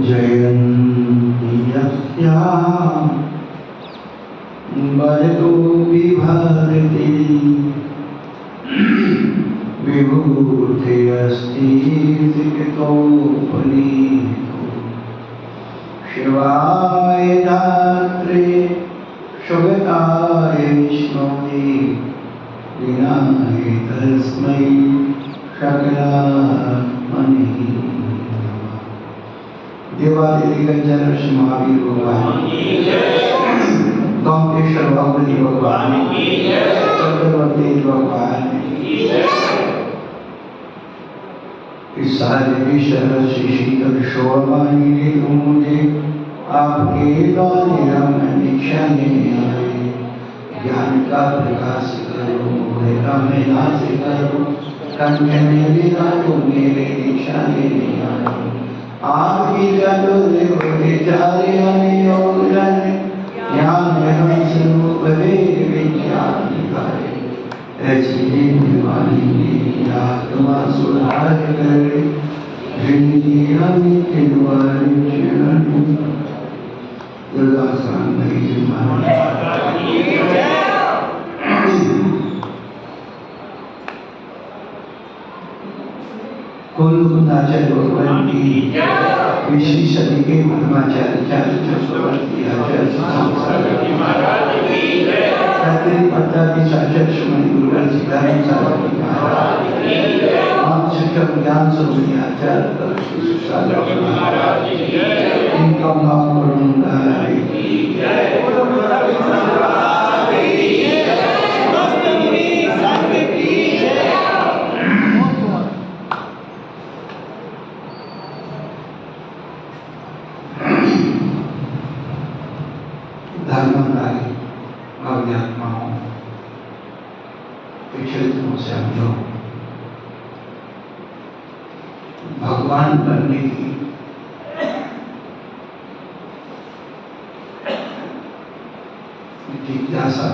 जयन्ती यस्यां वरदो बिभर्ति विभूतिरस्ति सिकतोपनीतो शिवाय धात्रे शुभताय विष्णवे विनाय तस्मै सकलात्मने नमः। देवादिदेव गंजन ऋषि महावीर भगवान गौकेश्वर भगवती भगवान चक्रवर्ती भगवान इस सारे विश्व श्री शीतल शोभानी ने मुझे आपके द्वारा दीक्षा देने आए। ज्ञान का प्रकाश करो मोहे में नाश करो कंठ में विदा को मेरे दीक्षा देने आए। आपकी जलो देव विचारे योग जाने ज्ञान हम स्वरूप वेद विज्ञान निकाले। ऐसी दीवानी आत्मा सुधार करे जिंदगी के द्वारे चरण दुर्गा सांगई कुल कुंदाचार्य भगवान की विश्व सदी के ब्रह्माचार्य चक्रवर्ती आचार्य श्रीमती गुरुवर सिद्धार्थ सारथी महाराज शिक्षक ज्ञान स्वरूप आचार्य इनका नाम धर्मदारी अध्यात्माओं पिछले दिनों से हम लोग भगवान बनने की जिज्ञासा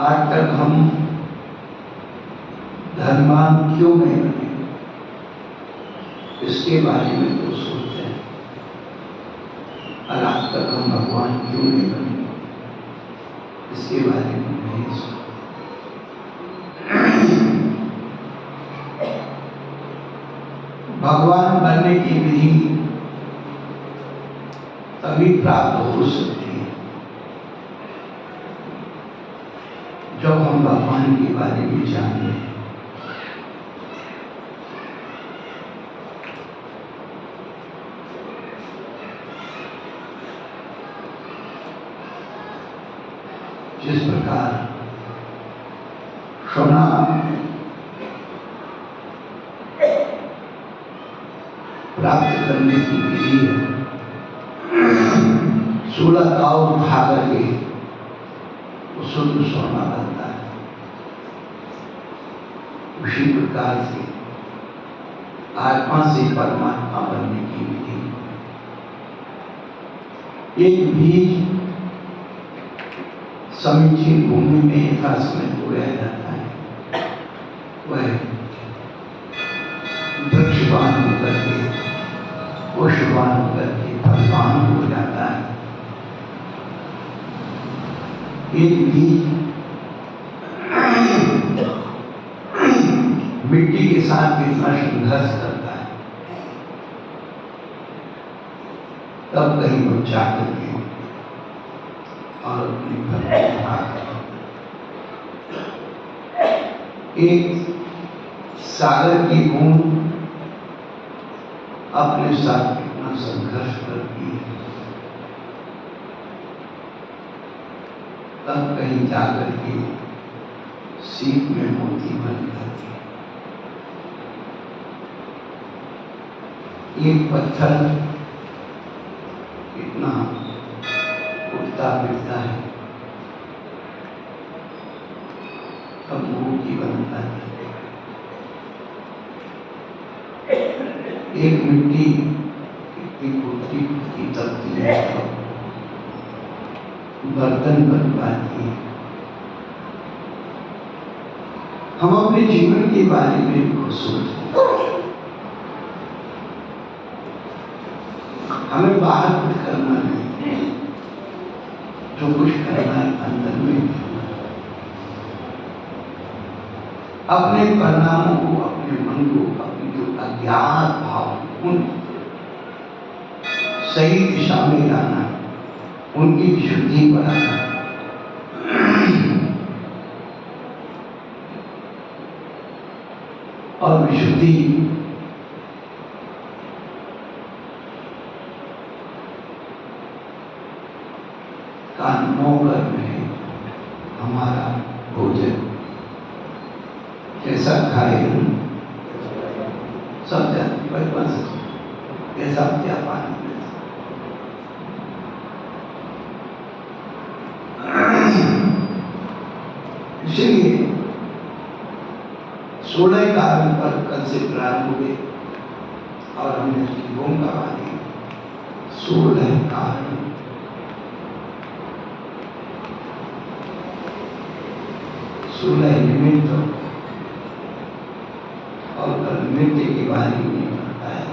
आज तक हम धर्मवान क्यों नहीं बने इसके बारे में तो सोचते हैं, और आज तक हम भगवान क्यों नहीं बने इसके बारे में नहीं सोचते। भगवान बनने की विधि तभी प्राप्त हो सकती है जब हम भगवान के बारे में जान लें। जिस प्रकार सोना प्राप्त करने की विधि है, 16 दाव उठा करके वो शुद्ध सोना बनता है। उसी प्रकार से आत्मा से परमात्मा बनने की विधि, एक बीज समीचीन भूमि में यथा समय बोया जाता है, वह वृक्षवान होकर के पुष्पवान होकर के फलवान हो जाता है। एक बीज मिट्टी के साथ कितना संघर्ष करता है, तब कहीं वो जाकर के और अपनी फल एक सागर की बूंद अपने साथ कितना संघर्ष करती है, तब कहीं जाकर के सीप में मोती बन जाती है। एक पत्थर कितना उठता फिरता है, तब मोती बनता है। एक मिट्टी कितनी फूटती फूटती तबती है, बर्तन बन पाती है। हम अपने जीवन के बारे में भी कुछ सोचते हैं। हमें बाहर कुछ करना नहीं, जो कुछ करना है अंदर में अपने परिणामों को, अपने मन को, अपनी जो अज्ञात भाव उन सही दिशा में लाना, उनकी विशुद्धि बनाना। और विशुद्धि का नौकर में हमारा भोजन कैसा खाए, सब जानते बचपन से कैसा क्या पानी इसलिए 16 कारण पर कल से प्रारंभ हुए और हमने उसकी भूमिका बांधी। 16 कारण, 16 निमित्त और कल नृत्य के बारे में बताया।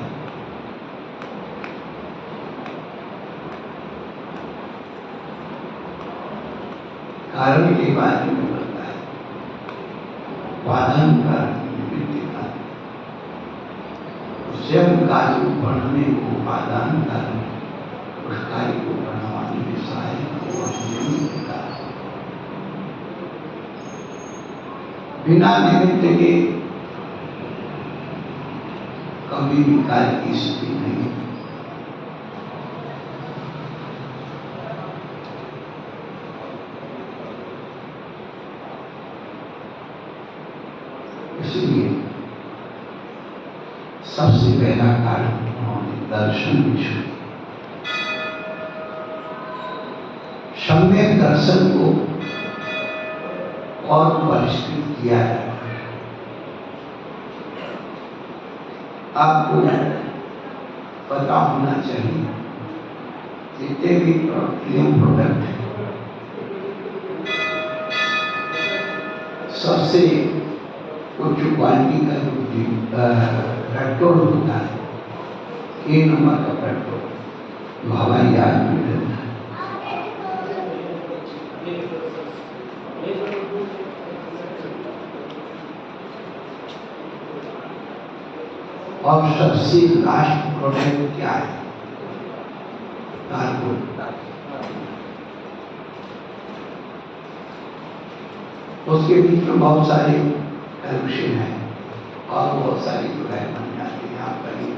कारण के बारे में बताया, वादन कारण नृत्य का स्वयं कार्य को बढ़ने को वादन कारण, उस कार्य को बढ़ाने में सहायक का बिना निमित्त के कभी भी कार्य की स्थिति नहीं। इसलिए सबसे पहला कारण उन्होंने दर्शन विषय, सम्यक दर्शन को और परिष्कृत किया है। आपको पता होना चाहिए जितने भी फिल्म प्रोडक्ट है, सबसे उच्च क्वालिटी का जो पेट्रोल होता है, ए नंबर का पेट्रोल जो हवाई जहाज में मिलता है, और सबसे लास्ट प्रोडक्ट क्या है? कार्बन। उसके बीच में बहुत सारे कैल्शियम है और बहुत सारी जो है बन जाती है आप करिए।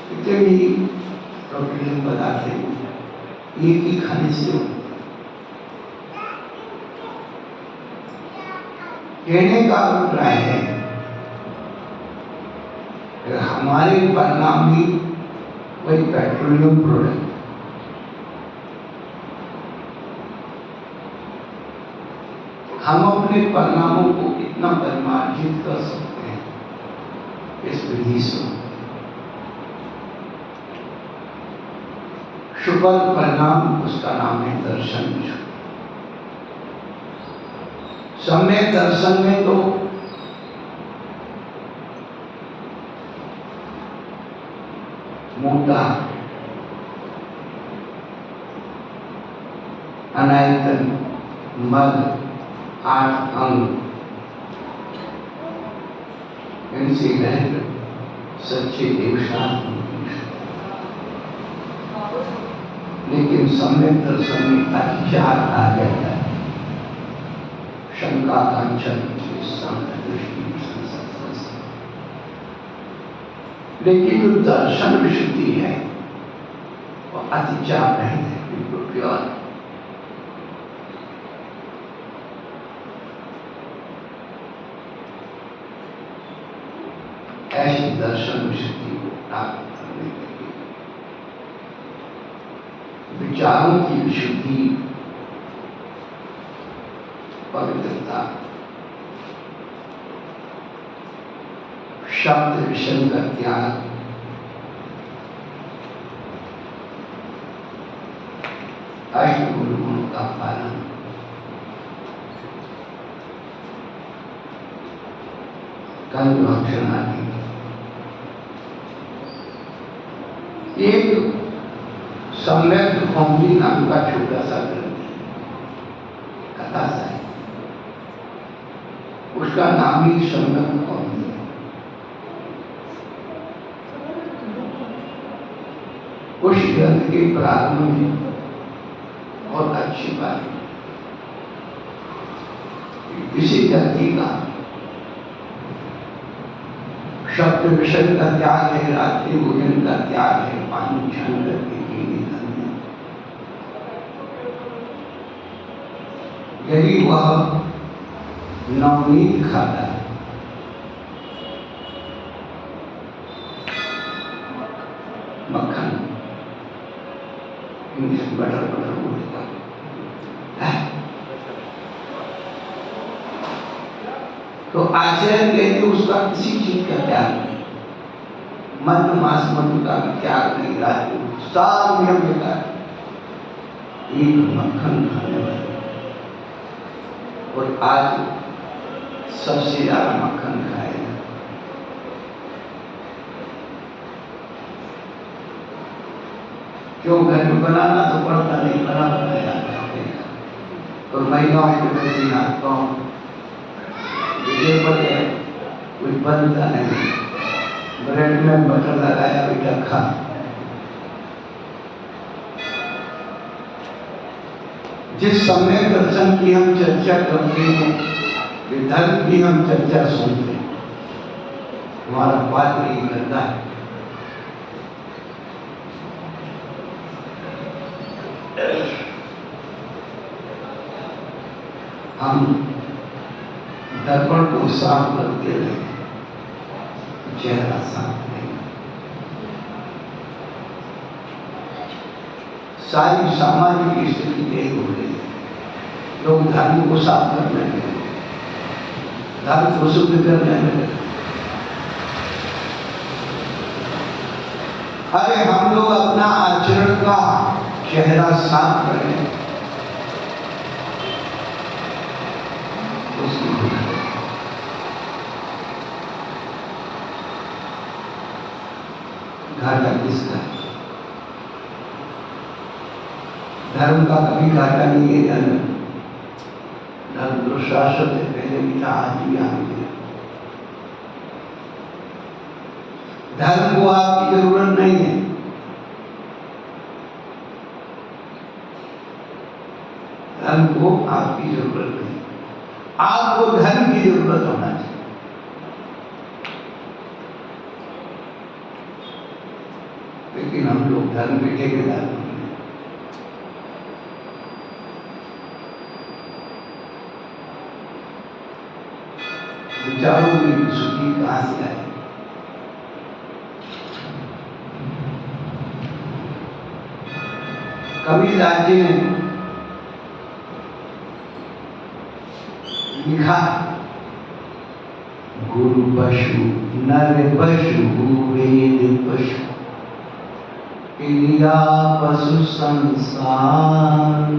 जितने भी प्रोटीन पदार्थ हैं एक ही खाने से कहने का अभिप्राय है हमारे परिणाम भी वही पेट्रोलियम प्रोडक्ट। हम अपने परिणामों को कितना परिमार्जित कर सकते हैं इस विधि से। शुभल परिणाम उसका नाम है दर्शन विषय। सम्यक दर्शन में तो मोटा, अनायतन, मद, 8 अंग, इनसे रहित सच्चे देवशास्त्र। लेकिन सम्यक दर्शन में अचार आ जाता है, शंका कांचन दृष्टि। लेकिन जो दर्शन विशुद्धि है वो अतिचार नहीं है, बिल्कुल प्योर। ऐसी दर्शन विशुद्धि को प्राप्त करने के लिए विचारों की विशुद्धि, पवित्रता, शब्द विषय का त्याग, अष्टगुण गुणों का पालन, कंद भक्षण आदि। एक सम्यक कौमदी नाम का छोटा सा ग्रंथ कथा सा है, उसका नाम ही सम्यक कौमदी है। उस ग्रंथ के प्रारंभ में बहुत अच्छी बात है, किसी जाति का शब्द विषय का त्याग है, रात्रि भोजन का त्याग है, पानी छान करके पीने धन्य। यदि वह नवनीत खाता है, मक्खन, इंग्लिश में बटर बटर बोलता है, तो आचरण लेते उसका किसी चीज का त्याग नहीं, मद मांस मधु का भी त्याग नहीं, राजू सब नियम बेकार, एक मक्खन खाने वाले। और आज सबसे ज्यादा मक्खन खाएगा। क्यों? घर में बनाना तो पड़ता नहीं, बना बनाया जाता है। और महिलाओं के वैसे हाथ पाँव पर कुछ बनता नहीं, ब्रेड में बटर लगाया बेटा खा। जिस समय दर्शन की हम चर्चा करते हैं, धर्म की हम चर्चा सुनते हैं, हमारा पात्र ही करता है। हम दर्पण को साफ करते रहे, चेहरा साफ नहीं। सारी सामाजिक स्थिति यही हो गई है। लोग धर्म को साफ करने लगे, धर्म को शुद्ध करने लगे। अरे हम लोग अपना आचरण का चेहरा साफ करें, घाटा किसका? धर्म का कभी घाटा नहीं है। धर्म तो शाश्वत है, पहले भी था, आज भी आगे। धर्म को आपकी जरूरत नहीं है, धर्म को आपकी जरूरत नहीं, आपको धर्म की जरूरत होना चाहिए। लेकिन हम लोग धर्म के ठेकेदार नहीं हैं। विचारों में सुखी कहां से आए? कबीरदास जी ने लिखा, गुरु पशु नर पशु वेद पशु क्रिया पशु संसार,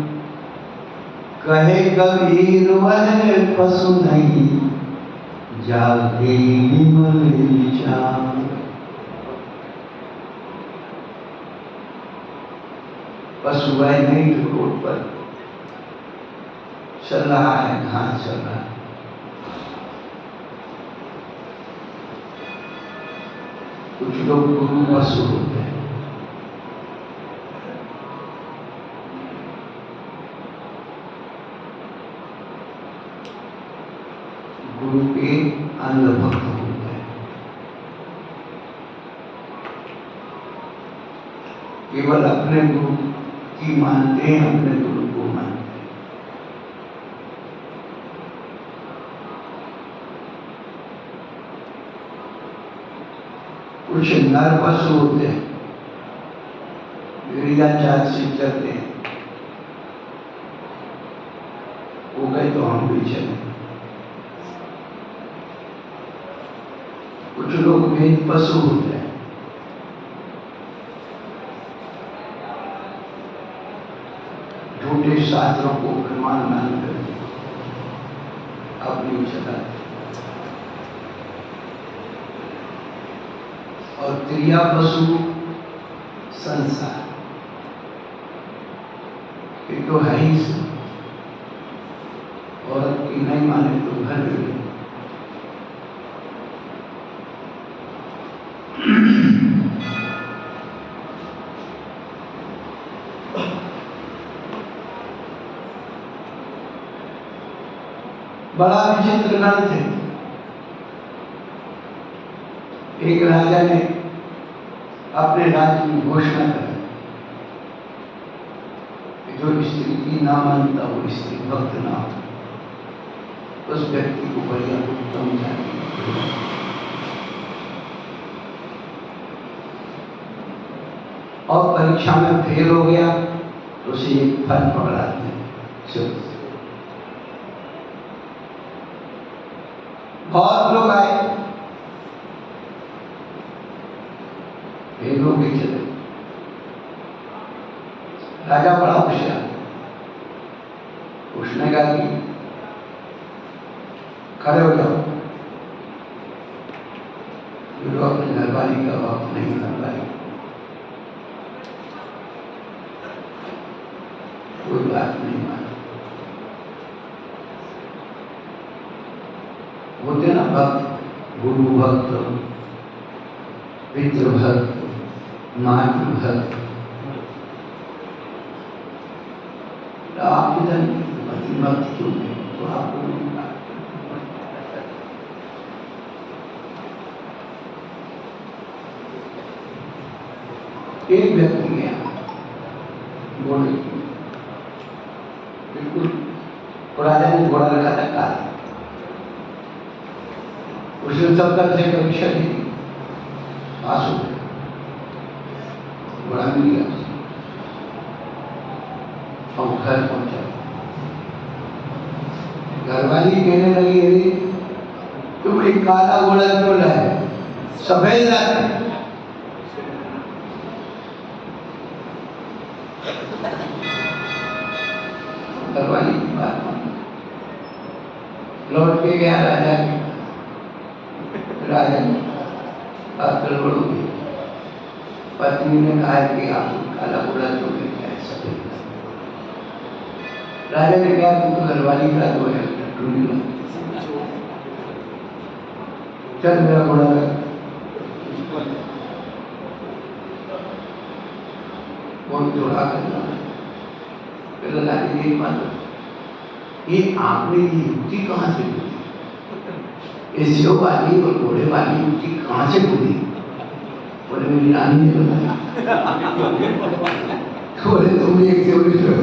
कहे कबीर वह पशु नहीं, जागे निमल विचार। पशु वह नहीं जो रोड पर चल रहा है, घास चल रहा है। कुछ लोग गुरु पशु होते हैं। गुरु के अंधभक्त होते हैं, केवल अपने गुरु की मानते हैं, अपने गुरु को मानते हैं। कुछ नर पशु होते हैं, गिरिया चाल से चलते हैं, वो गए तो हम भी चले। कुछ लोग वेद पशु होते हैं, झूठे शास्त्रों को प्रमाण मान कर अपनी चलाते। और क्रिया वसु संसार, ये तो है ही से। औरत की नहीं माने तो घर में बड़ा विचित्र गण थे। एक राजा ने अपने राज्य में घोषणा करी, जो स्त्री की ना मानता वो स्त्री भक्त ना हो, उस व्यक्ति को बढ़िया उत्तम जाति और परीक्षा में फेल हो गया तो उसे एक फल पकड़ाते हैं। बहुत लोग आए, फेल हो गए चले। राजा बड़ा होशियार, उसने कहा कि खड़े हो जाओ, जो अपने घरवाली का वक्त नहीं घरवाली, कोई बात नहीं माना। होते ना भक्त, गुरु भक्त, पितृ भक्त, मातृ भक्त, आप इधर भक्त क्यों नहीं? तो आपको एक व्यक्ति गया घोड़े बिल्कुल, राजा ने घोड़ा रखा था काला, उसने सब तरह से परीक्षा दी, पास हो गया, घोड़ा मिल गया और घर पहुंचा। घरवाली कहने लगी, अरे तुम एक काला घोड़ा क्यों लाए, सफेद लाए। घरवाली की बात लौट के गया राजा के, राजा बात गड़बड़ हो गई। पत्नी ने कहा कि आप काला घोड़ा क्यों लेके आए, सफेद। राजा ने कहा तुम घरवाली का तो है, चल मेरा घोड़ा लग। बहुत जोड़ा करना ये मानो, ये आपने ये युक्ति कहाँ से बोली, ये शिव वाली और घोड़े वाली युक्ति कहाँ से बोली? बोले मेरी रानी ने बताया। बोले तुम एक चोरी हो,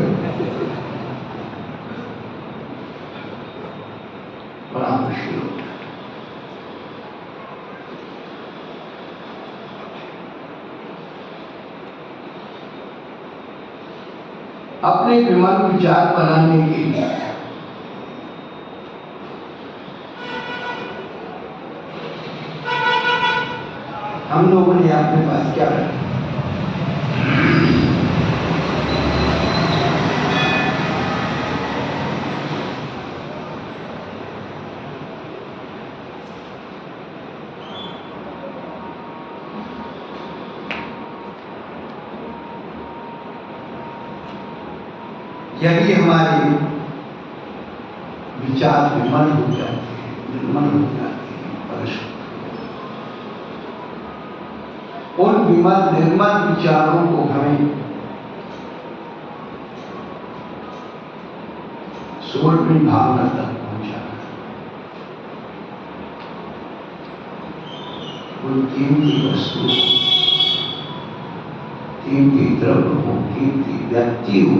बड़ा मुश्किल हो। अपने विमान विचार बनाने के लिए हम लोगों ने अपने पास क्या रखा? यदि हमारे विचार विमल हो जाते हैं, निर्मल हो जाते हैं, परस्पर उन विमल निर्मल विचारों को हमें सोलहवीं भावना तक पहुंचाना। कोई कीमती वस्तु, कीमती द्रव्य हो, कीमती व्यक्ति हो।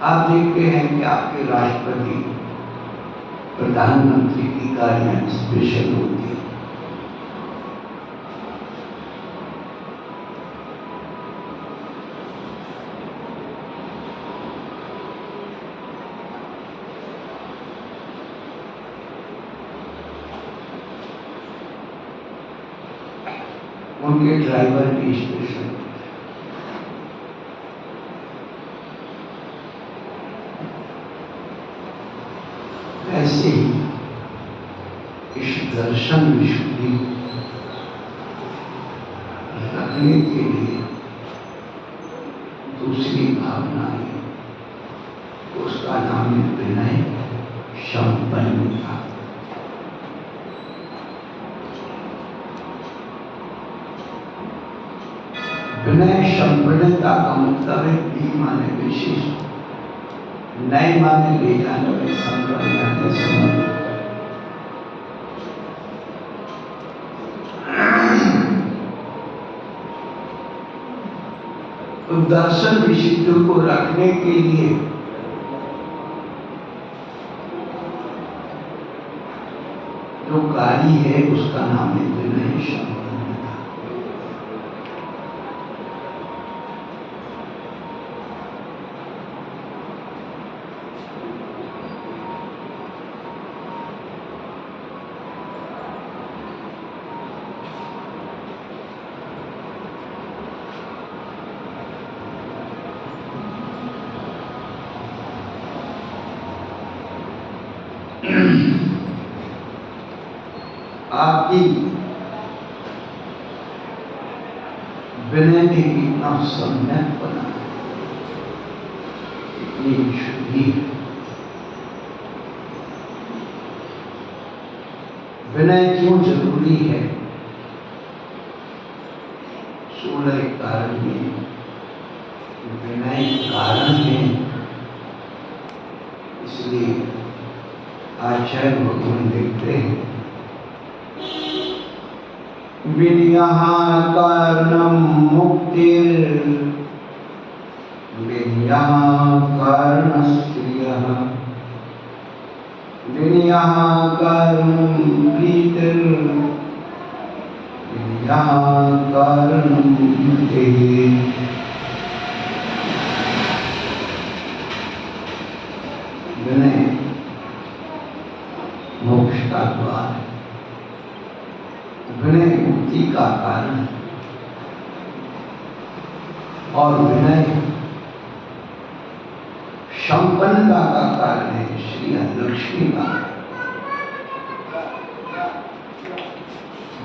आप देखते हैं कि आपके राष्ट्रपति, प्रधानमंत्री की गाड़ियां स्पेशल होती है। उनके ड्राइवर भी स्पेशल। ऐसे ही दर्शन विशुद्धि रखने के लिए दूसरी भावना है, उसका नाम है विनय संपन्नता। विनय संपन्नता का मतलब है बी माने विशेष, नए माने ले जाने में संपन्न जाने समझ। तो दर्शन विशुद्धि को रखने के लिए जो गाड़ी है उसका नाम है विनय संपन्नता। आपकी विनय ने कितना सम्यक बना, इतनी शुद्धि। विनय क्यों जरूरी है? सोलह कारण में विनय कारण है, इसलिए आचार्य भगवान देखते हैं विनयः कारणं मुक्तिर् विनयः कारणस्त्रियः विनयः कारणं प्रीतिर् विनयः कारणं मुक्तिः। विनय मोक्ष का द्वार है, विनय मुक्ति का कारण है, और विनय संपन्नता का कारण है, श्री लक्ष्मी का।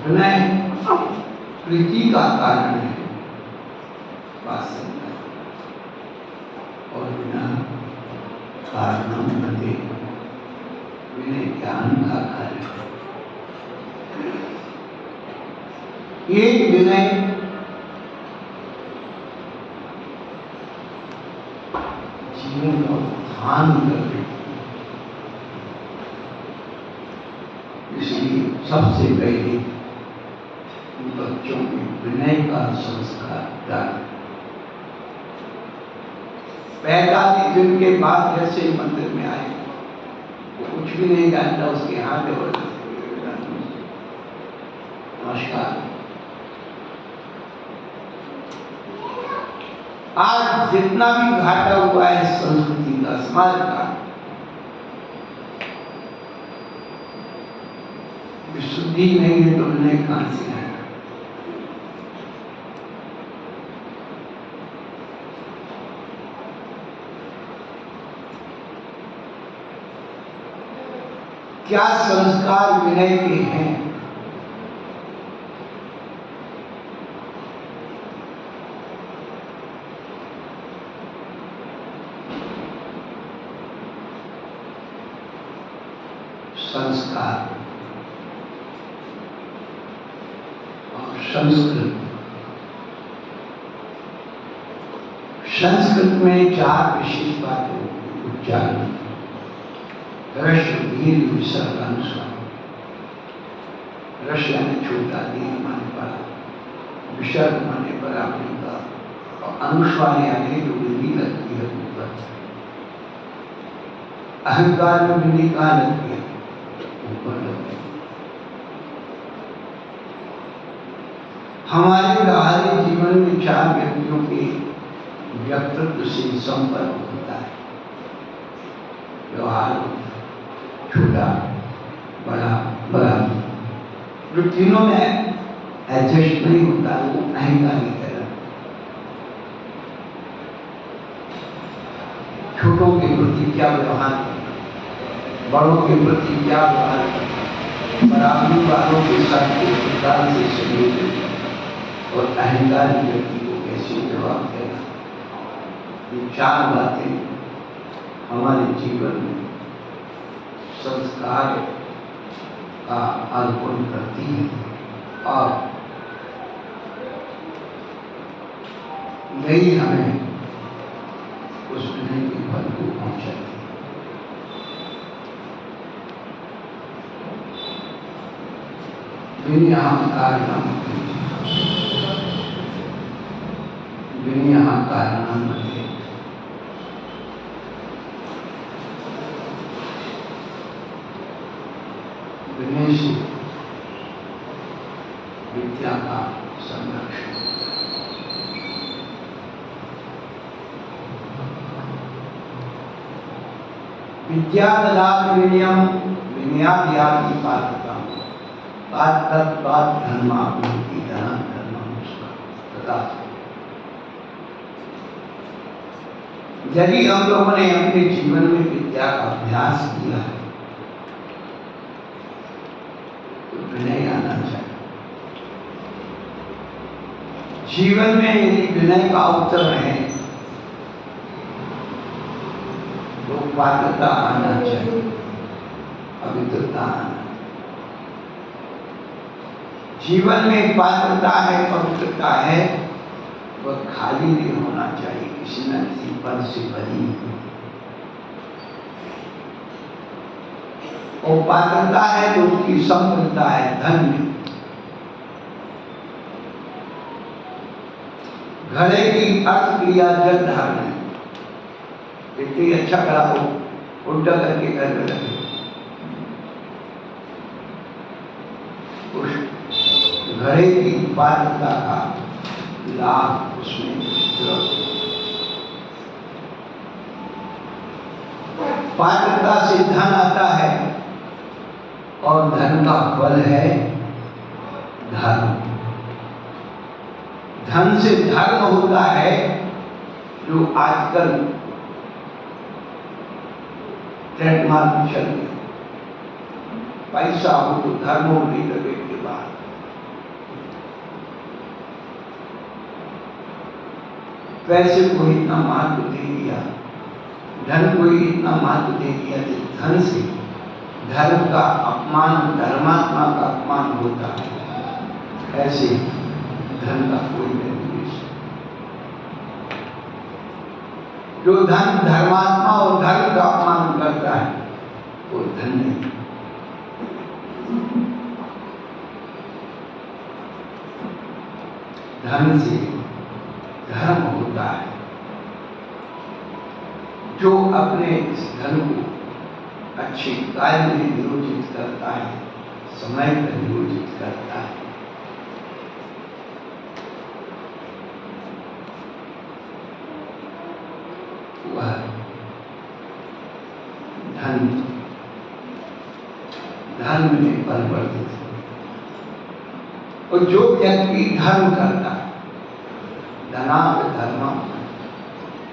विनय प्रीति का कारण है, वासना, और बिना कारण बने विनय ज्ञान का कार्य है। एक विनय जीवन का उत्थान कर देती, इसलिए सबसे पहले बच्चों में विनय का संस्कार डालें। पैदा के दिन के बाद जैसे ही मंदिर में आए, वो कुछ भी नहीं जानता, उसके हाथ नमस्कार। आज जितना भी घाटा हुआ है संस्कृति का, समाज का, विशुद्धि नहीं है तो विनय कहां से आएगा? क्या संस्कार विनय के हैं? संस्कार और संस्कृत। संस्कृत में चार विशेष बातें उच्चारण, ह्रस्व दीर्घ विसर्ग अनुस्वार। ह्रस्व यानी छोटा, दीर्घ माने बड़ा, विसर्ग माने बराबरी का, और अनुस्वार यानी जो बिंदी लगती है ऊपर। अहंकार में बिंदी कहाँ लगती है? ऊपर लगती है। हमारे व्यवहारिक जीवन में चार व्यक्तियों के व्यक्तित्व से संपर्क होता है, व्यवहार होता है, छोटा, बड़ा, बड़ा। जो तीनों में एडजस्ट नहीं होता वो अहंकार की तरह। छोटों के प्रति क्या व्यवहार करना, बड़ों के प्रति क्या व्यवहार करना, बराबरी वालों के साथ किस प्रकार से सहयोग और अहंकारी व्यक्ति को कैसे जवाब देना, ये चार बातें हमारे जीवन में संस्कार का अर्पण करती है और यही हमें उस विनय के फल को पहुंचाती है। विनयः कारणं मते। विनय से विद्या का संरक्षण। विद्या ददाति विनयम् विनयाद्याति पात्रताम् पात्रत्वात् धर्माभिवृद्धि धर्मम् तथा। यदि हम लोगों ने अपने जीवन में विद्या का अभ्यास किया है तो विनय आना चाहिए। जीवन में यदि विनय का अवसर है तो पात्रता आना चाहिए, पवित्रता आना। जीवन में पात्रता है, पवित्रता है, वह खाली नहीं होना चाहिए, किसी न किसी पद से भरी। और पात्रता है तो उसकी संपन्नता है, धन में। घड़े की अर्थ क्रिया जल धारण है। इतनी अच्छा करा हो, उल्टा करके घर में रखे। उस घड़े की पात्रता का लाभ उसमें पात्रता से धन आता है और धन का फल है धर्म। धन से धर्म होता है, जो आजकल ट्रेडमार्क चल गया। पैसा हो तो धर्म हो, नहीं तो पेट के बाहर। पैसे को इतना महत्व दे दिया, धन को इतना महत्व दे दिया कि धन से धर्म का अपमान, धर्मात्मा का अपमान होता है। ऐसे धन का कोई नहीं। जो धन धर्मात्मा और धर्म का अपमान करता है वो धन नहीं। धन से धर्म होता है। जो अपने इस धन को अच्छे कार्य में नियोजित करता है, समय पर नियोजित करता है, वह धर्म में परिवर्तित है। और जो व्यक्ति धर्म करता है, धनात् धर्मम्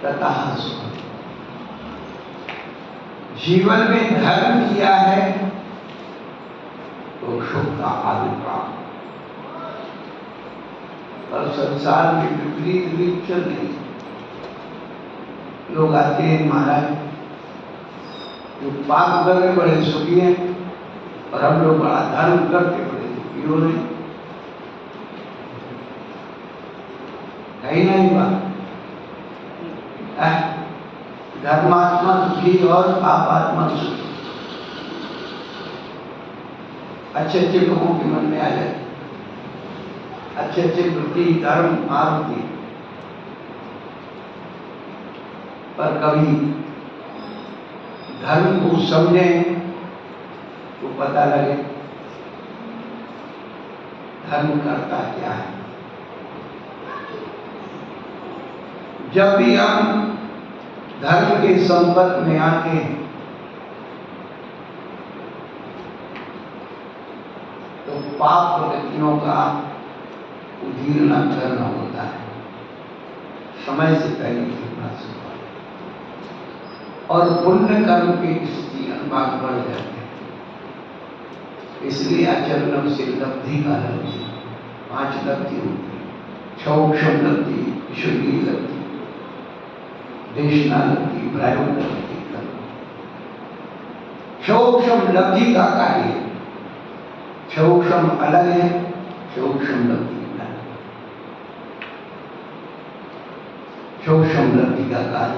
ततः सुखम्, जीवन में धर्म किया है तो सुख का आविर्भाव। और संसार में विपरीत भी चल रही। लोग आते हैं, महाराज जो पाप कर रहे बड़े सुखी हैं और हम लोग बड़ा धर्म करके बड़े दुखी हो रहे हैं। है ही नहीं बात। धर्मात्मा दुखी और पापात्मा सुखी। अच्छे अच्छे लोगों के मन में आ जाए, अच्छे अच्छे वृत्ति, धर्म, आरती, पर कभी धर्म को समझे तो पता लगे धर्म करता क्या है। जब भी हम धर्म के संपर्क में आते हैं तो पाप प्रवृत्तियों का उदीर्ण करना होता है, समय से पहले कितना समय, और पुण्य कर्म की स्थिति अनुभाग बढ़ जाते हैं। इसलिए आचरण से लब्धि का लब्धि, 5 लब्धि होती, क्षौक्षम लब्धि, ईश्वरीय लब्धि, देशना लब्धि, प्रायोग लब्धि। क्षौक्षम लब्धि का कार्य, क्षौक्षम अलग है, क्षौक्षम लब्धि अलग। क्षौक्षम लब्धि का कार्य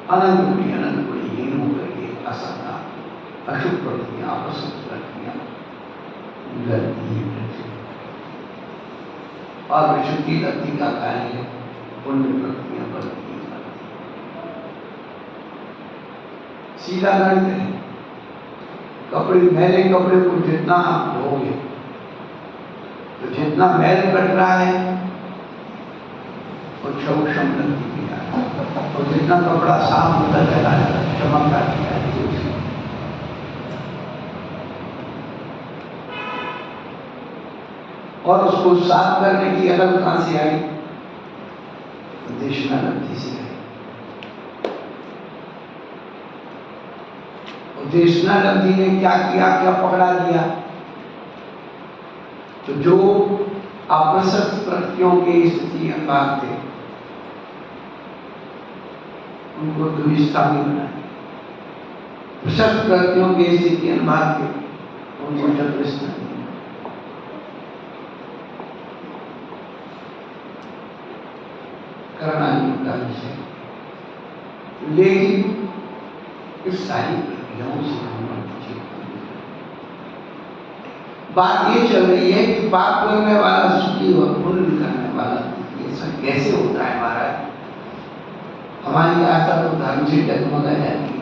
अनंत गुणी हीन होकर के असंता अशुभ प्रक्रिया, अपसंत प्रक्रिया और विशुद्धि लब्धि का कार्य पुण्य प्रक्रिया बढ़ती। सीधा गणित है। कपड़े, मैले कपड़े को जितना आप धोगे तो जितना मैल कट रहा है वो क्षौक्षम लब्धि की है, और जितना कपड़ा साफ होता चला जाता है चमक आती है। और उसको साफ करने की अलग कहां से आई? देशना लब्धि से आई। देशना लब्धि ने क्या किया, क्या पकड़ा दिया? तो जो अप्रसक्त प्रकृतियों के स्थिति अंगार थे उनको दुविस्तामी बनाया। प्रसक्त प्रकृतियों के स्थिति अनुभाग थे उनको चतुर्स्थानी। करणानी का विषय, लेकिन इस सारी प्रक्रियाओं से बात ये चल रही है कि पाप करने वाला सुखी और पुण्य करने वाला, ये सब कैसे होता है महाराज? हमारी आस्था तो धर्म से जगमगा जाती है।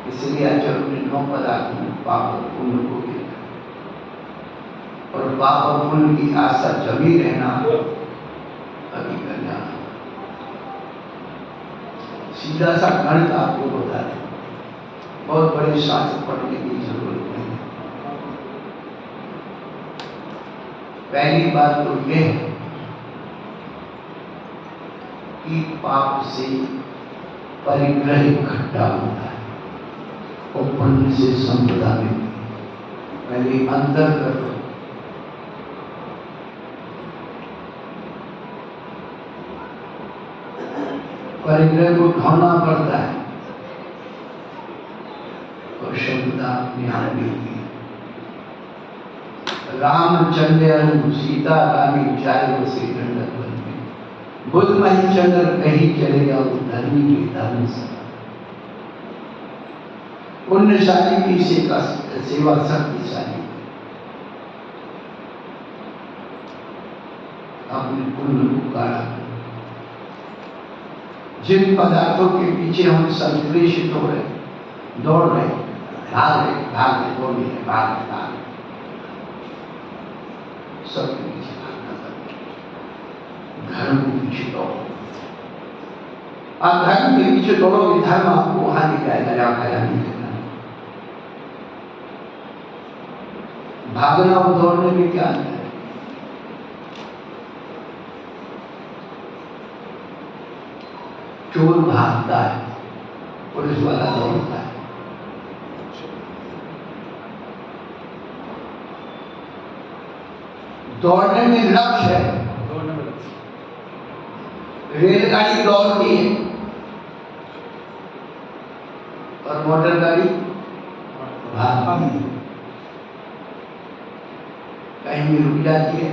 इसलिए आचार्य ने 9 पदार्थों में पाप और पुण्य को देखा, और पाप और पुण्य की आस्था जमी रहना अभी करना। सीधा सा गणित आपको बता दें, बहुत बड़े शास्त्र पढ़ने की जरूरत नहीं। पहली बात तो यह है कि पाप से परिग्रह इकट्ठा होता है और पुण्य से संपदा में। पहले अंतर करो। परिग्रह को ढोना पड़ता है और शब्द अपने आप मिलती है। रामचंद्र सीता रानी चाय बसे दंडक बन में, बुद्ध महीचंद्र कहीं चलेगा वो धर्मी के धर्म से। पुण्यशाली की सेवा शक्तिशाली, अपने पुण्य को काढ़ा। जिन पदार्थों के पीछे हम संश्लेषित हो रहे, दौड़ रहे, भाग रहे, दौड़ रहे, भाग रहे, सबके पीछे भागना पड़ता। धर्म के पीछे दौड़ो। आप धर्म के पीछे दौड़ोगे, धर्म आपको वहां ले जाएगा जहां खया नहीं करना। भागना और दौड़ने में क्या अंतर है? चोर भागता है, पुलिस वाला दौड़ता है। दौड़ने में लक्ष्य है, रेलगाड़ी दौड़ती है और मोटर गाड़ी भागती है। कहीं भी रुक जाती है,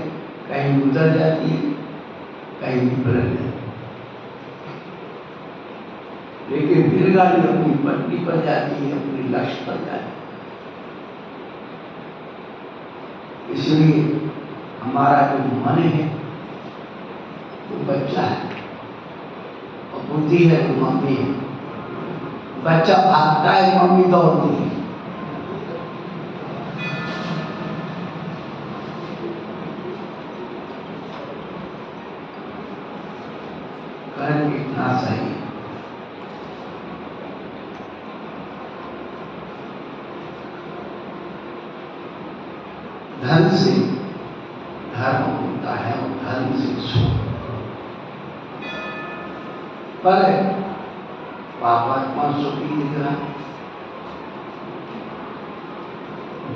कहीं भी उतर जाती है, कहीं भी पलट जाती है। लेकिन रेलगाड़ी अपनी पटरी पर जाती है, अपने लक्ष्य पर जाती है। इसलिए हमारा जो मन है वो बच्चा है और बुद्धि है वो मम्मी है। बच्चा भागता है, मम्मी दौड़ती है। करंट कितना सही है। धन से धर्म होता है और धर्म से सुख। पर पापात्मा सुखी दिख रहा,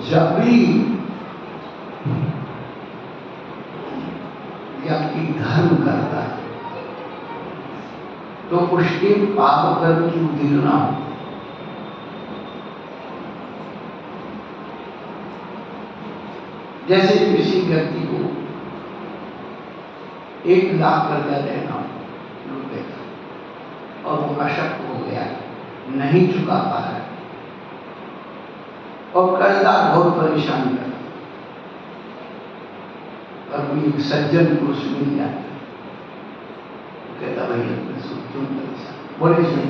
जब भी व्यक्ति धर्म करता है तो उसके पाप कर्म की उद्दीपना हो। जैसे किसी व्यक्ति को 1 लाख कर्जा देना रुपए का और वो अशक्त हो गया, नहीं चुका पा रहा है और कर्जदार बहुत परेशान कर, और कोई एक सज्जन पुरुष मिल जाता है, कहता भाई अपने सुन क्यों परेशान, बोले सुन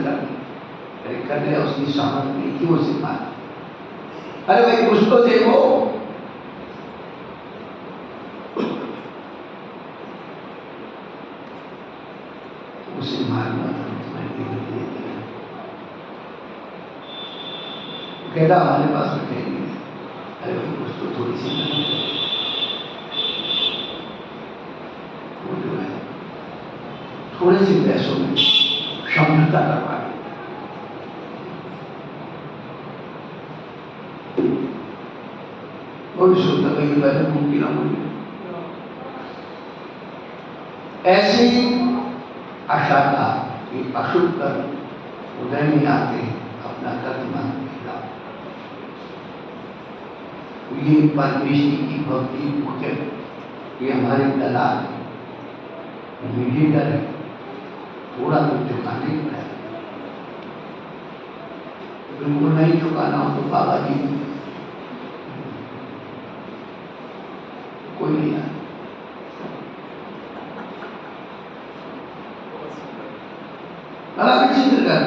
कर लिया, उसकी समझ नहीं क्यों से मारा, अरे भाई कुछ तो देखो, उसे मारना कहता हमारे पास रखे नहीं, अरे भाई कुछ तो थोड़ी सी वो जो है थोड़े से पैसों में समझौता करवा देता, बहुत शुद्ध कहीं पहले मुमकिन ना मुझे ऐसे अशाता ये अशुभ कर्म उदय में आते हैं, अपना कर्म मानते ये परमेश्वर की भक्ति मुख्य, ये हमारे दलाल मीडिएटर है, थोड़ा तो चुकाने का है, बिल्कुल नहीं चुकाना हो तो बाबा जी कोई नहीं आया। विचित्र कर,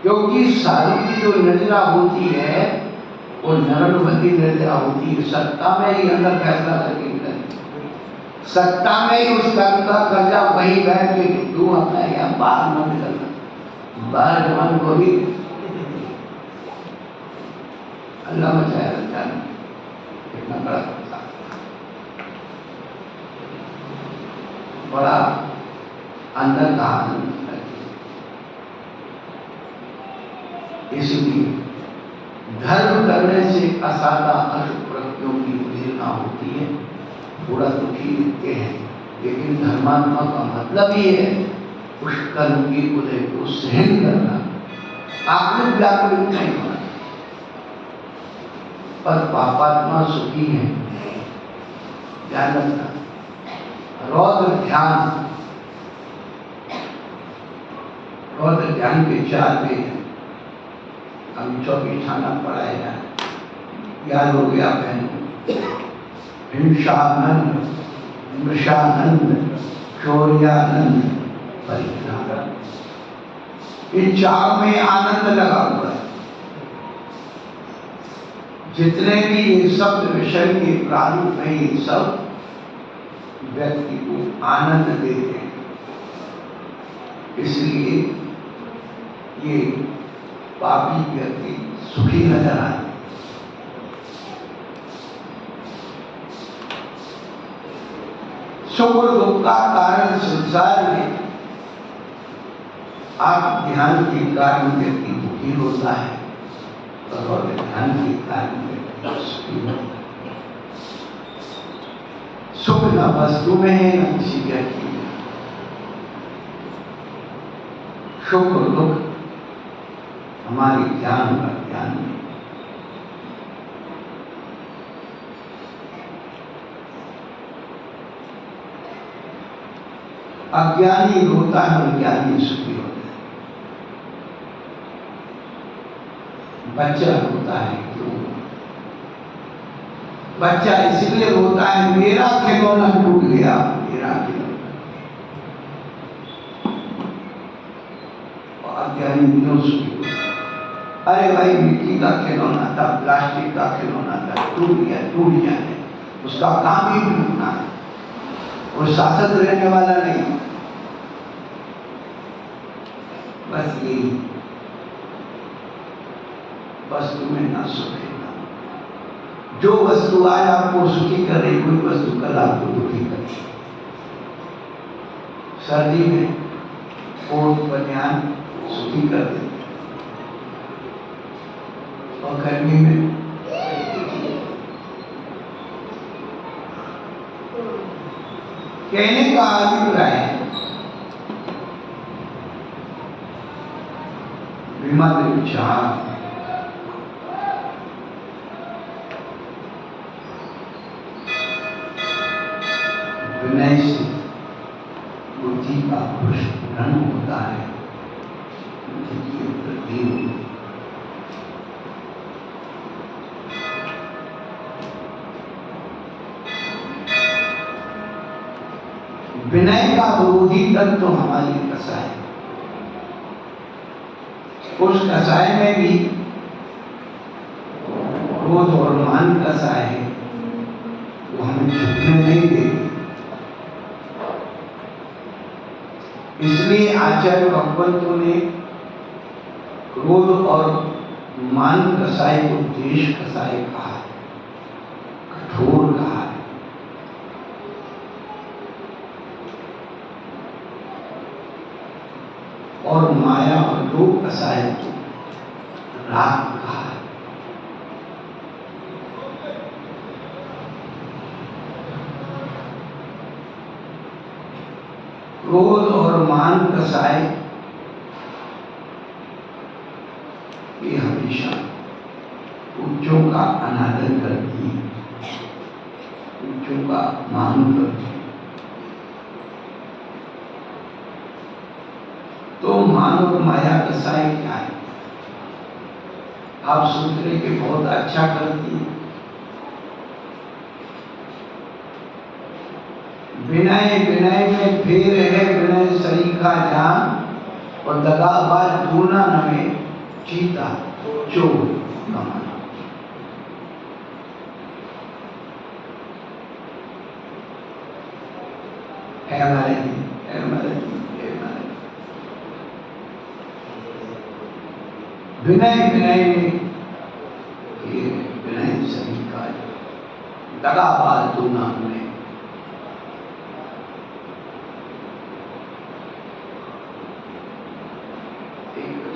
क्योंकि साधु की जो निर्जरा होती है वो नरनबंदी निर्जरा होती है, सत्ता में ही अंदर फैसला करके निकलती, सत्ता में ही उस कर्म का कर्जा वही बैठ के तू अपना यहाँ बाहर न निकलना, बाहर जवान को भी अल्लाह बचाया रखता है, इतना बड़ा कर्जा, बड़ा अंदर का आनंद। इसलिए धर्म करने से असाधा अशुभ प्रवृत्तियों की प्रेरणा होती है, पूरा दुखी दिखते हैं, लेकिन धर्मात्मा का मतलब ही है उस कर्म की उदय को सहन करना, आपने व्याकुलित नहीं होना। पर पापात्मा सुखी है, ध्यान रखना, रौद्र ध्यान के 4 में हम 24 थाना पढ़ाएगा, याद हो गया बहनों, हिंसानंद, मृषानंद, चौर्यानंद, परिज्ञानंद, इन 4 में आनंद लगा हुआ है। जितने भी ये शब्द विषय के प्रारूप में ये सब व्यक्ति को आनंद देते हैं, इसलिए ये पापी व्यक्ति सुखी नजर आते। सुख और दुख का कारण संसार में आप ध्यान के कारण व्यक्ति दुखी होता है और ध्यान के कारण व्यक्ति सुखी होता है। सुख न वस्तु में है न किसी व्यक्ति में, सुख और दुख हमारी ज्ञान का ज्ञान में। अज्ञानी रोता है और ज्ञानी सुखी होता है। बच्चा रोता है क्यों? बच्चा इसलिए रोता है मेरा खिलौना टूट गया, मेरा खिलौना। और अज्ञानी क्यों सुखी होता है? अरे भाई मिट्टी का खिलौना था, प्लास्टिक का खिलौना था, टूट जाए, उसका काम ही टूटना है, वो शाश्वत रहने वाला नहीं। बस यही वस्तु में ना सुख है। जो वस्तु आज आपको सुखी कर रही, कोई वस्तु कल आपको दुखी कर रही। सर्दी में कोट बनियान सुखी कर देते और गर्मी में कहने का अभिप्राय है विमल विचार, विनय से बुद्धि का पुष्पन होता है, बुद्धि की वृद्धि होती है। विनय का विरोधी तत्व तो हमारी कसाय, उस कसाय में भी क्रोध और मान कसाय है, वो हमें झुकने नहीं देती। इसलिए आचार्य भगवंतों ने क्रोध और मान कसाय को देश कसाय कहा, कठोर कहा है। और माया और लोभ कसाय को राग कहा है। क्रोध और मान कसाय ये हमेशा उच्चों का अनादर करती है, उच्चों का अपमान करती है। तो मान और माया कसाय क्या है? आप सोच रहे कि बहुत अच्छा करती है। विनय विनय में फेर है, विनय सरीखा जान और दगाबाज दूना नमे चीता चोर नमन। है हमारे विनय विनय में विनय सरीखा दगाबाज दूना में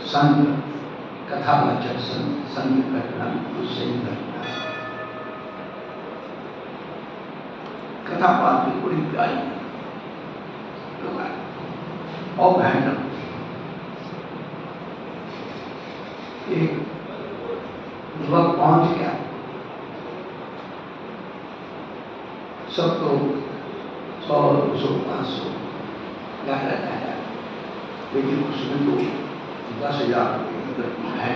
संत कथावाचक संत घटना उससे ही घटना कथा पाठ की पूरी प्यारी और भयानक। एक युवक पहुंच गया, सब तो 100, 200, 500 रहता है, लेकिन उसमें तो 10,000 रुपये है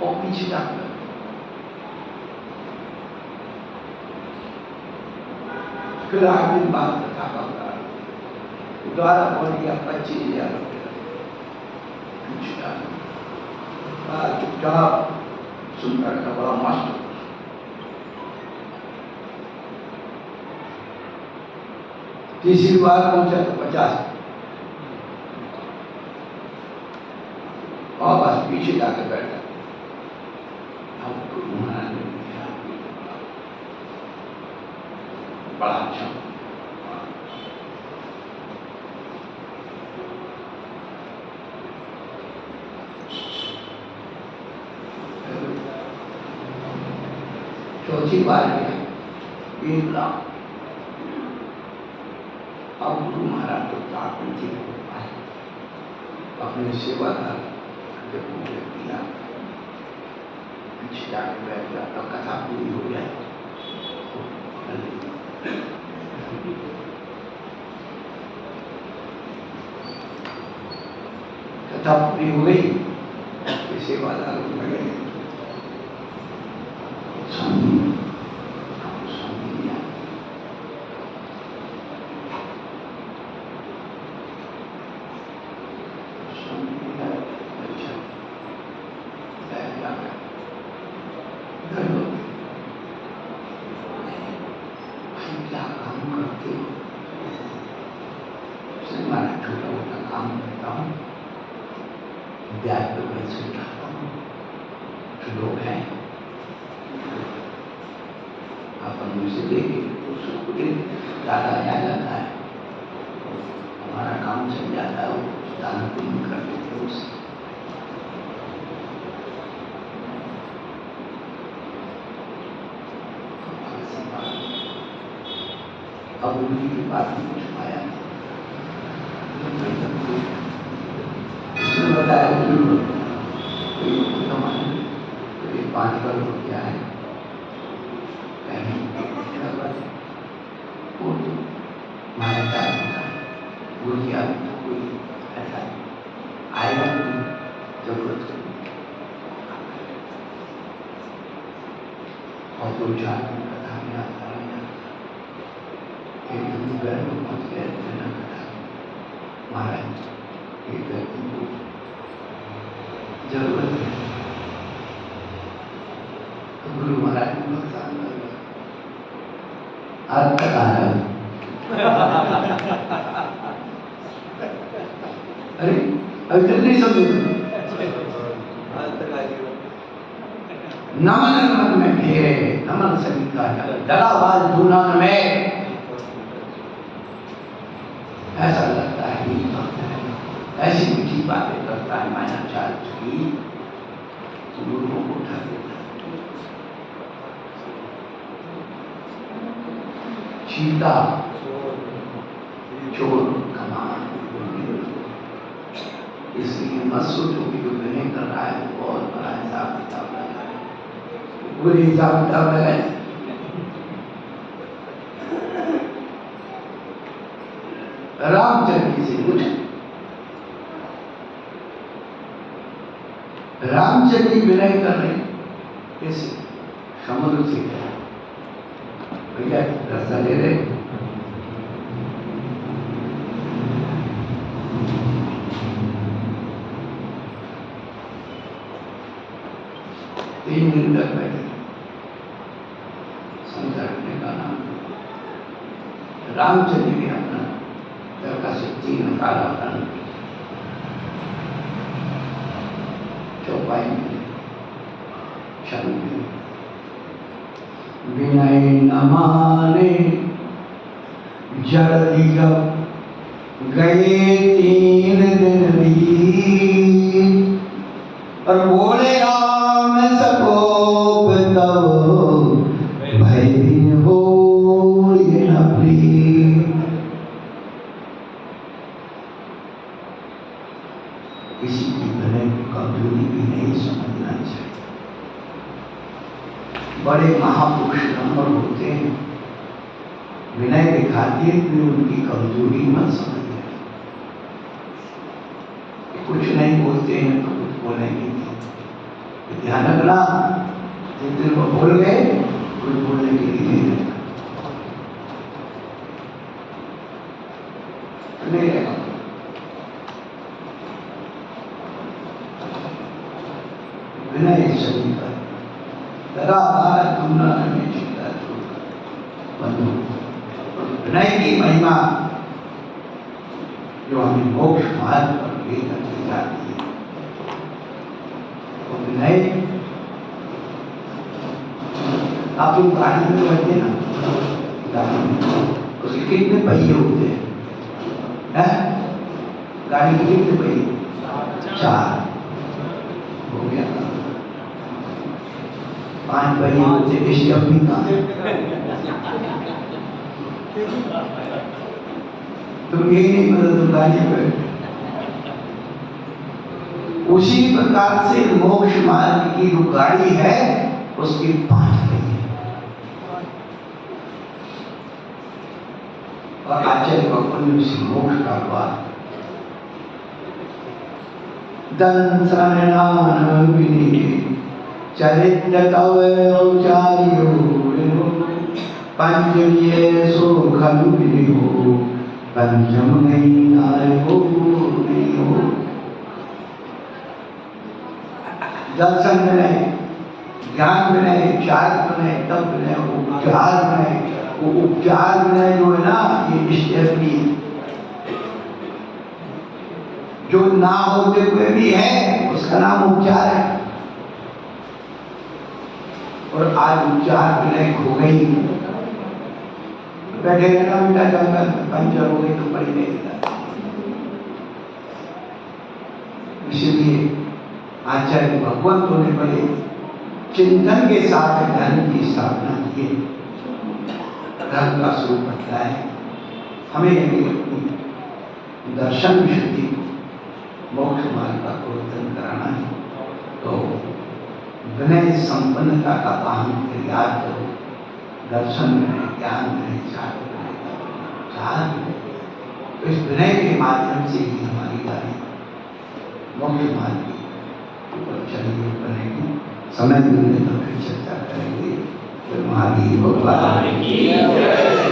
और पीछे जाकर फिर 8 दिन बाद कथा का द्वारा बोल गया 25,000 रुपये चुपचाप सुंदर का बड़ा मस्त। तीसरी बार पहुंचा तो 50 और बस पीछे जाकर बैठा। अब तो बड़ा अच्छा चौथी बार गया 1 लाख। अब गुरु महाराज तो ताकत अपने सेवादार दिया, पीछे जाकर बैठ गया। तब कथा पूरी हो जाए, कथा पूरी हो गई, सेवादार लगे क्या काम करते हो? मैं छोटा मोटा काम करता हूँ, ब्याज पर पैसे उठाता हूँ, जो लोग हैं अपन मुझसे देंगे तो उसको ज़्यादा आ जाता है, हमारा काम चल जाता है, वो दान पुण्य कर देते उससे। अब उनकी की बात में कुछ आया नहीं। उसने बताया कोई 5 करोड़ रुपया है, वो माया कोई ऐसा आएगा जरूरत और 2-4 दिन कथा में आता है। एक दिन घर में पहुंच गए थे कथा, महाराज एक व्यक्ति को जरूरत है, तो गुरु महाराज ने नुकसान कर दिया, आज तक आ रहा है। अरे अभी तक नहीं समझे, नमन नमन में फेरे, नमन सभी का दगाबाज दुनान में, ऐसा लगता है कि ऐसी मीठी बातें करता है मायाचार की, गुरुओं को उठा देता है। चीता चोर कमान, इसलिए मत सोचो कि जो विनय कर रहा है वो बहुत बड़ा हिसाब किताब लगा है, पूरे हिसाब किताब लगाए। रामचंद्र से कुछ रामचंद्र जी विनय कर रहे कैसे? समुद्र से भैया रास्ता ले रहे, तीन दिन तक बैठे संकटने का नाम रामचंद्र ने अपना का से 3 निकाला, चौपाई में चल विनय न माने जल्दी गए 3 दिन बीत, और बोले राम सकोप तब भय हो ये न प्रीत। किसी की भले कमजोरी भी नहीं समझना चाहिए। बड़े महापुरुष नंबर होते हैं, विनय दिखाते हैं कि उनकी कमजोरी मत समझिए। कुछ नहीं बोलते हैं तो कुछ बोलेंगे नहीं, ध्यान रखना, जितने वो बोल गए कुछ बोलने के लिए नहीं रहेगा। विनय सभी का लगातार तुलना में चिंता बंधु, विनय की महिमा जो हमें मोक्ष मार्ग पर लेकर के जाती है, वो विनय। आप लोग गाड़ी में बैठते ना, गाड़ी में उसके कितने पहिए होते हैं? गाड़ी के कितने पहिए? 4 हो गया। 5 पहिए होते इसलिए अपनी तुम यही नहीं पता तुम गाड़ी पर। उसी प्रकार से मोक्ष मार्ग की जो गाड़ी है उसके 5 पहिए, और आचार्य भगवान ने उसी मोक्ष का द्वार दन शरणान विनीत चरित्र तव औचार्यो पंचमीय सो खलु विनिहो पंचम नहीं नायको विनिहो। दर्शन विनय, ज्ञान विनय, चार विनय, तप विनय, उपचार विनय। वो उपचार विनय जो है ना, ये स्टेपनी जो ना होते हुए भी है उसका नाम उपचार है, और आज उपचार विनय हो गई। बैठे रहना बेटा, जंगल में पंचर हो गई तो पड़ी नहीं जाता। इसलिए आचार्य भगवंतों ने बड़े चिंतन के साथ धर्म की स्थापना की। धर्म का स्वरूप बतलाए, हमें अपनी दर्शन विशुद्धि मोक्ष मार्ग का प्रवर्तन कराना है। तो विनय संपन्नता का पालन याद करो, दर्शन में ज्ञान में चार तो इस विनय के माध्यम से ही हमारी गाड़ी मोक्ष मार्ग की ऊपर चलेगी, बनेगी। समय मिलने पर फिर चर्चा करेंगे। महावीर भगवान की जय।